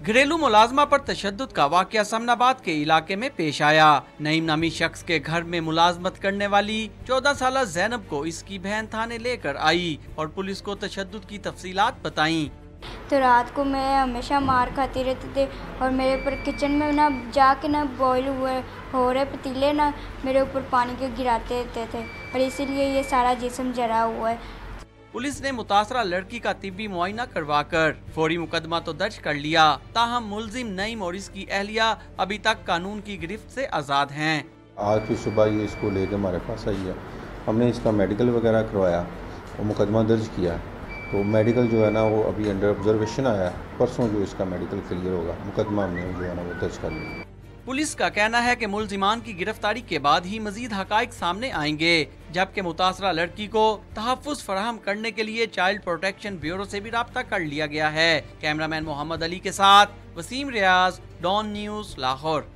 घरेलू मुलाजमा पर तशद्दुद का वाकया समनाबाद के इलाके में पेश आया। नईम नामी शख्स के घर में मुलाजमत करने वाली 14 साल जैनब को इसकी बहन थाने लेकर आई और पुलिस को तशद्दुद की तफसीलात बताईं। तो रात को मैं हमेशा मार खाती रहती थी और मेरे ऊपर किचन में ना जाके ना बॉईल हो रहे पतीले ना मेरे ऊपर पानी के गिराते रहते थे और इसीलिए ये सारा जिस्म जला हुआ है। पुलिस ने मुतासरा लड़की का तिब्बी मुआयना करवाकर फौरी मुकदमा तो दर्ज कर लिया, ताहम मुलजिम नईम और इसकी अहलिया अभी तक कानून की गिरफ्त से आज़ाद हैं। आज की सुबह ये इसको लेके हमारे पास आई है, हमने इसका मेडिकल वगैरह करवाया और मुकदमा दर्ज किया। तो मेडिकल जो है ना वो अभी अंडर ऑब्जर्वेशन आया है, परसों जो इसका मेडिकल क्लियर होगा मुकदमा हमने जो है ना वो दर्ज कर लिया। पुलिस का कहना है कि मुलजिमान की गिरफ्तारी के बाद ही मजीद हकाइक सामने आएंगे, जबकि मुतासरा लड़की को तहफ़्फ़ुज़ फराहम करने के लिए चाइल्ड प्रोटेक्शन ब्यूरो से भी राब्ता कर लिया गया है। कैमरामैन मोहम्मद अली के साथ वसीम रियाज, डॉन न्यूज़, लाहौर।